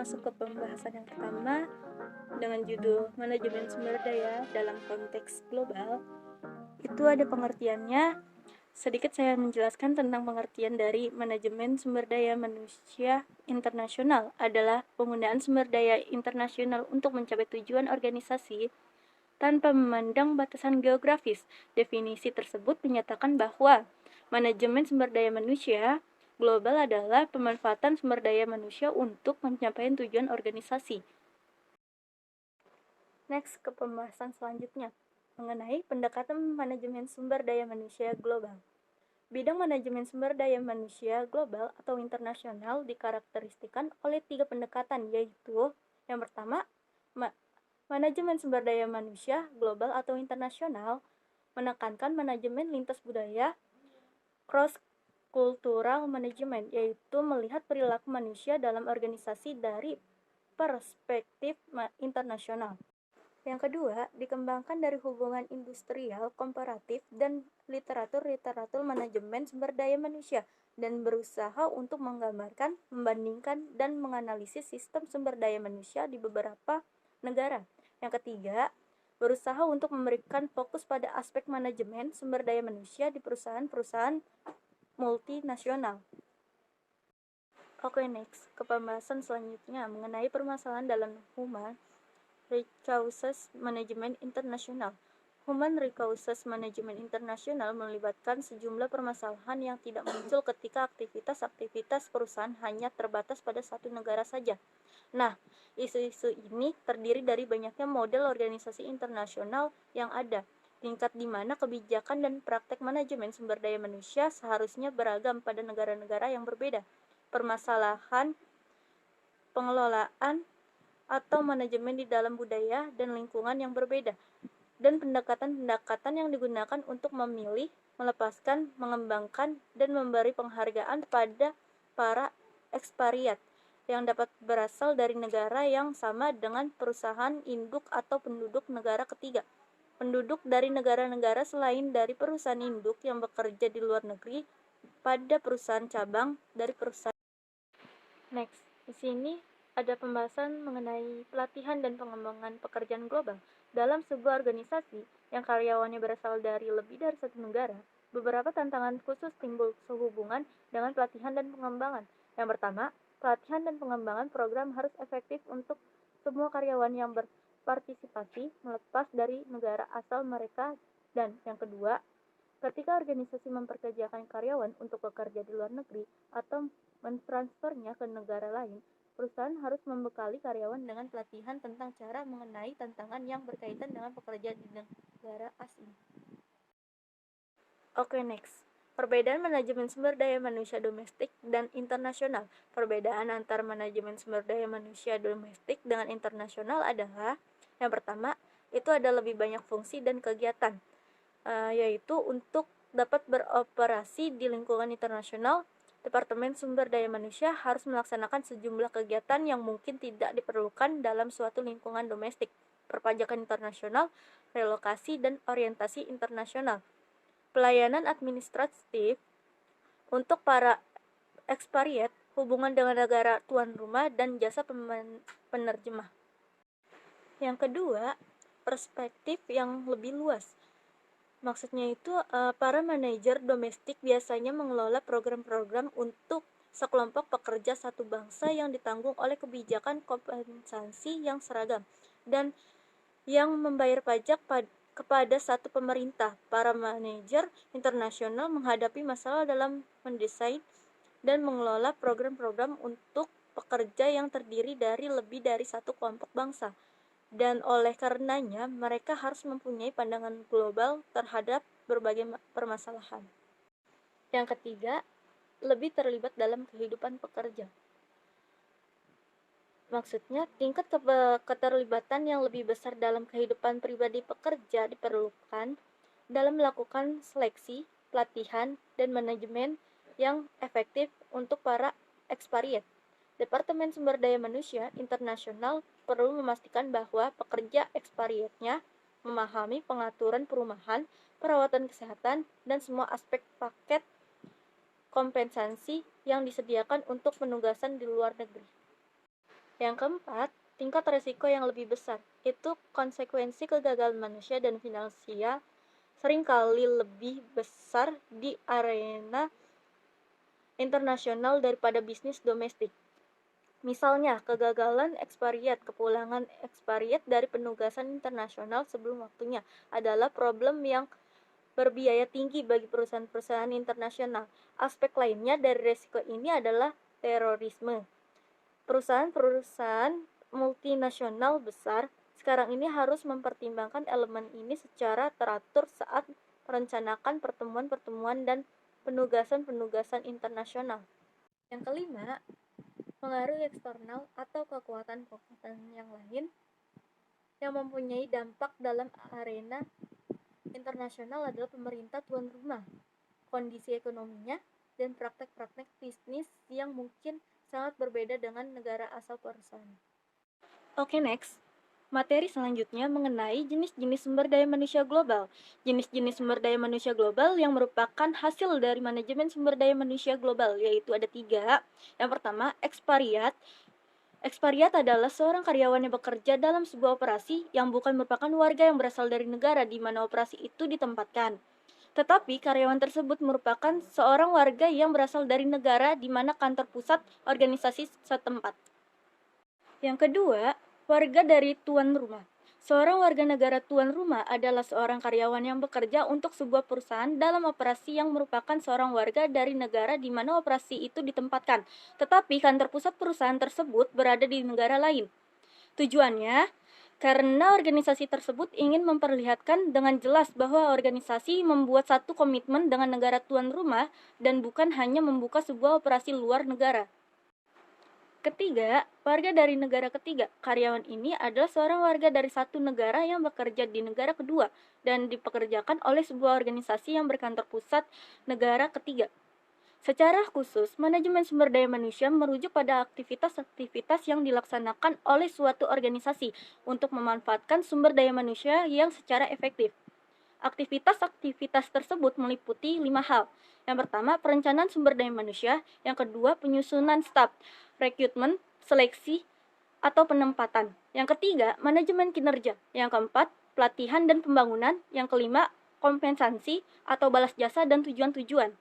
masuk ke pembahasan yang pertama dengan judul Manajemen Sumber Daya dalam Konteks Global. Itu ada pengertiannya. Sedikit saya menjelaskan tentang pengertian dari manajemen sumber daya manusia internasional adalah penggunaan sumber daya internasional untuk mencapai tujuan organisasi tanpa memandang batasan geografis. Definisi tersebut menyatakan bahwa manajemen sumber daya manusia global adalah pemanfaatan sumber daya manusia untuk pencapaian tujuan organisasi. Next, ke pembahasan selanjutnya mengenai pendekatan manajemen sumber daya manusia global. Bidang manajemen sumber daya manusia global atau internasional dikarakteristikan oleh 3 pendekatan, yaitu yang pertama, manajemen sumber daya manusia global atau internasional menekankan manajemen lintas budaya, cross-cultural management, yaitu melihat perilaku manusia dalam organisasi dari perspektif internasional. Yang kedua, dikembangkan dari hubungan industrial, komparatif, dan literatur manajemen sumber daya manusia, dan berusaha untuk menggambarkan, membandingkan, dan menganalisis sistem sumber daya manusia di beberapa negara. Yang ketiga, berusaha untuk memberikan fokus pada aspek manajemen sumber daya manusia di perusahaan-perusahaan multinasional. Oke, next, ke pembahasan selanjutnya mengenai permasalahan dalam Human Resources Management Internasional. Human Resources Management Internasional melibatkan sejumlah permasalahan yang tidak muncul ketika aktivitas perusahaan hanya terbatas pada satu negara saja. Nah, isu-isu ini terdiri dari banyaknya model organisasi internasional yang ada, tingkat di mana kebijakan dan praktek manajemen sumber daya manusia seharusnya beragam pada negara-negara yang berbeda. Permasalahan pengelolaan atau manajemen di dalam budaya dan lingkungan yang berbeda, dan pendekatan-pendekatan yang digunakan untuk memilih, melepaskan, mengembangkan, dan memberi penghargaan pada para ekspatriat yang dapat berasal dari negara yang sama dengan perusahaan induk atau penduduk negara ketiga. Penduduk dari negara-negara selain dari perusahaan induk yang bekerja di luar negeri pada perusahaan cabang dari perusahaan. Next, di sini ada pembahasan mengenai pelatihan dan pengembangan pekerjaan global. Dalam sebuah organisasi yang karyawannya berasal dari lebih dari satu negara, beberapa tantangan khusus timbul sehubungan dengan pelatihan dan pengembangan. Yang pertama, pelatihan dan pengembangan program harus efektif untuk semua karyawan yang berpartisipasi melepas dari negara asal mereka. Dan yang kedua, ketika organisasi memperkerjakan karyawan untuk bekerja di luar negeri atau mentransfernya ke negara lain, perusahaan harus membekali karyawan dengan pelatihan tentang cara mengenai tantangan yang berkaitan dengan pekerjaan di negara asing. Oke, next. Perbedaan manajemen sumber daya manusia domestik dan internasional. Perbedaan antara manajemen sumber daya manusia domestik dengan internasional adalah, yang pertama, itu ada lebih banyak fungsi dan kegiatan, yaitu untuk dapat beroperasi di lingkungan internasional, Departemen Sumber Daya Manusia harus melaksanakan sejumlah kegiatan yang mungkin tidak diperlukan dalam suatu lingkungan domestik, perpajakan internasional, relokasi, dan orientasi internasional. Pelayanan administratif untuk para ekspatriat, hubungan dengan negara tuan rumah, dan jasa penerjemah. Yang kedua, perspektif yang lebih luas. Maksudnya itu, para manajer domestik biasanya mengelola program-program untuk sekelompok pekerja satu bangsa yang ditanggung oleh kebijakan kompensasi yang seragam dan yang membayar pajak kepada satu pemerintah. Para manajer internasional menghadapi masalah dalam mendesain dan mengelola program-program untuk pekerja yang terdiri dari lebih dari satu kelompok bangsa. Dan oleh karenanya, mereka harus mempunyai pandangan global terhadap berbagai permasalahan. Yang ketiga, lebih terlibat dalam kehidupan pekerja. Maksudnya, tingkat keterlibatan yang lebih besar dalam kehidupan pribadi pekerja diperlukan dalam melakukan seleksi, pelatihan, dan manajemen yang efektif untuk para ekspatriat. Departemen Sumber Daya Manusia Internasional perlu memastikan bahwa pekerja ekspatriatnya memahami pengaturan perumahan, perawatan kesehatan, dan semua aspek paket kompensasi yang disediakan untuk penugasan di luar negeri. Yang keempat, tingkat resiko yang lebih besar. Itu konsekuensi kegagalan manusia dan finansial seringkali lebih besar di arena internasional daripada bisnis domestik. Misalnya, kegagalan ekspatriat, kepulangan ekspatriat dari penugasan internasional sebelum waktunya adalah problem yang berbiaya tinggi bagi perusahaan-perusahaan internasional. Aspek lainnya dari risiko ini adalah terorisme. Perusahaan-perusahaan multinasional besar sekarang ini harus mempertimbangkan elemen ini secara teratur saat merencanakan pertemuan-pertemuan dan penugasan-penugasan internasional. Yang kelima, pengaruh eksternal atau kekuatan-kekuatan yang lain yang mempunyai dampak dalam arena internasional adalah pemerintah tuan rumah, kondisi ekonominya, dan praktek-praktek bisnis yang mungkin sangat berbeda dengan negara asal perusahaan. Oke, next. Materi selanjutnya mengenai jenis-jenis sumber daya manusia global. Jenis-jenis sumber daya manusia global yang merupakan hasil dari manajemen sumber daya manusia global, yaitu ada 3. Yang pertama, ekspatriat. Ekspatriat adalah seorang karyawan yang bekerja dalam sebuah operasi yang bukan merupakan warga yang berasal dari negara di mana operasi itu ditempatkan. Tetapi karyawan tersebut merupakan seorang warga yang berasal dari negara di mana kantor pusat organisasi setempat. Yang kedua, warga dari tuan rumah. Seorang warga negara tuan rumah adalah seorang karyawan yang bekerja untuk sebuah perusahaan dalam operasi yang merupakan seorang warga dari negara di mana operasi itu ditempatkan, tetapi kantor pusat perusahaan tersebut berada di negara lain. Tujuannya, karena organisasi tersebut ingin memperlihatkan dengan jelas bahwa organisasi membuat satu komitmen dengan negara tuan rumah dan bukan hanya membuka sebuah operasi luar negara. Ketiga, warga dari negara ketiga. Karyawan ini adalah seorang warga dari satu negara yang bekerja di negara kedua dan dipekerjakan oleh sebuah organisasi yang berkantor pusat negara ketiga. Secara khusus, manajemen sumber daya manusia merujuk pada aktivitas-aktivitas yang dilaksanakan oleh suatu organisasi untuk memanfaatkan sumber daya manusia yang secara efektif. Aktivitas-aktivitas tersebut meliputi 5 hal. Yang pertama, perencanaan sumber daya manusia. Yang kedua, penyusunan staf, rekrutmen, seleksi, atau penempatan. Yang ketiga, manajemen kinerja. Yang keempat, pelatihan dan pembangunan. Yang kelima, kompensasi atau balas jasa dan tujuan-tujuan.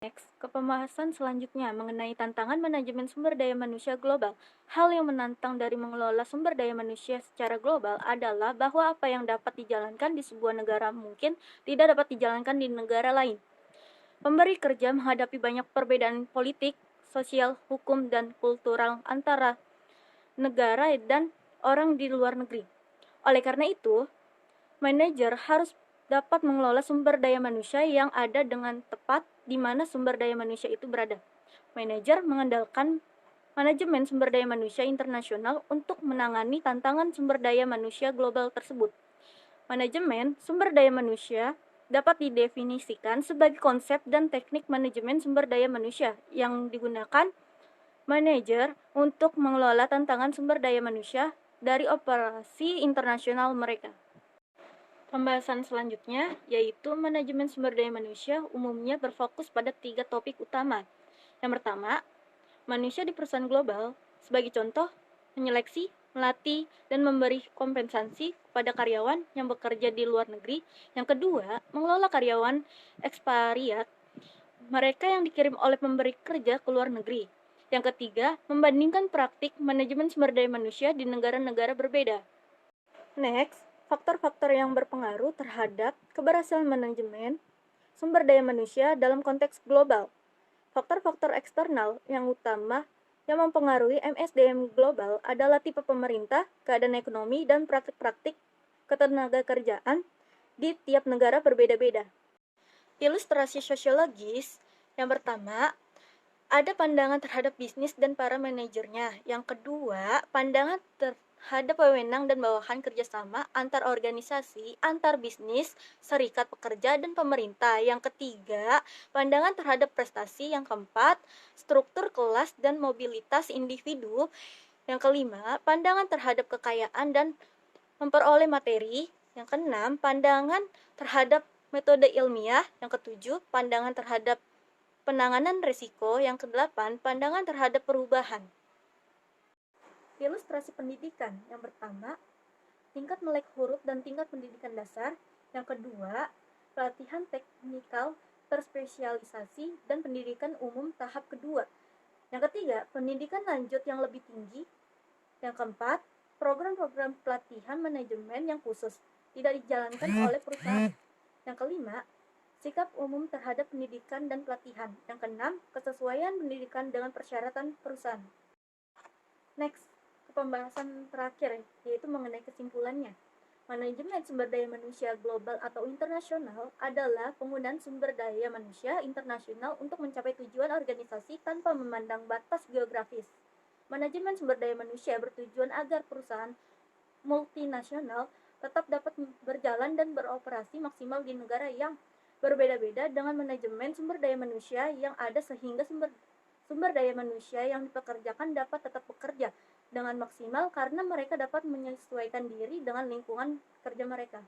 Next, ke pembahasan selanjutnya mengenai tantangan manajemen sumber daya manusia global. Hal yang menantang dari mengelola sumber daya manusia secara global adalah bahwa apa yang dapat dijalankan di sebuah negara mungkin tidak dapat dijalankan di negara lain. Pemberi kerja menghadapi banyak perbedaan politik, sosial, hukum, dan kultural antara negara dan orang di luar negeri. Oleh karena itu, manajer harus dapat mengelola sumber daya manusia yang ada dengan tepat di mana sumber daya manusia itu berada. Manajer mengandalkan manajemen sumber daya manusia internasional untuk menangani tantangan sumber daya manusia global tersebut. Manajemen sumber daya manusia dapat didefinisikan sebagai konsep dan teknik manajemen sumber daya manusia yang digunakan manajer untuk mengelola tantangan sumber daya manusia dari operasi internasional mereka. Pembahasan selanjutnya yaitu manajemen sumber daya manusia umumnya berfokus pada 3 topik utama. Yang pertama, manusia di perusahaan global. Sebagai contoh, menyeleksi, melatih, dan memberi kompensasi kepada karyawan yang bekerja di luar negeri. Yang kedua, mengelola karyawan ekspatriat, mereka yang dikirim oleh pemberi kerja ke luar negeri. Yang ketiga, membandingkan praktik manajemen sumber daya manusia di negara-negara berbeda. Next, faktor-faktor yang berpengaruh terhadap keberhasilan manajemen sumber daya manusia dalam konteks global. Faktor-faktor eksternal yang utama yang mempengaruhi MSDM global adalah tipe pemerintah, keadaan ekonomi, dan praktik-praktik ketenagakerjaan di tiap negara berbeda-beda. Ilustrasi sosiologis yang pertama, ada pandangan terhadap bisnis dan para manajernya. Yang kedua, pandangan terhadap wewenang dan bawahan kerjasama antar organisasi, antar bisnis, serikat pekerja, dan pemerintah. Yang ketiga, pandangan terhadap prestasi. Yang keempat, struktur kelas dan mobilitas individu. Yang kelima, pandangan terhadap kekayaan dan memperoleh materi. Yang keenam, pandangan terhadap metode ilmiah. Yang ketujuh, pandangan terhadap penanganan risiko. Yang kedelapan, pandangan terhadap perubahan. Ilustrasi pendidikan. Yang pertama, tingkat melek huruf dan tingkat pendidikan dasar. Yang kedua, pelatihan teknikal terspesialisasi dan pendidikan umum tahap kedua. Yang ketiga, pendidikan lanjut yang lebih tinggi. Yang keempat, program-program pelatihan manajemen yang khusus tidak dijalankan oleh perusahaan. Yang kelima, sikap umum terhadap pendidikan dan pelatihan. Yang keenam, kesesuaian pendidikan dengan persyaratan perusahaan. Next, ke pembahasan terakhir, yaitu mengenai kesimpulannya. Manajemen sumber daya manusia global atau internasional adalah penggunaan sumber daya manusia internasional untuk mencapai tujuan organisasi tanpa memandang batas geografis. Manajemen sumber daya manusia bertujuan agar perusahaan multinasional tetap dapat berjalan dan beroperasi maksimal di negara yang berbeda-beda dengan manajemen sumber daya manusia yang ada sehingga sumber daya manusia yang dipekerjakan dapat tetap bekerja dengan maksimal karena mereka dapat menyesuaikan diri dengan lingkungan kerja mereka.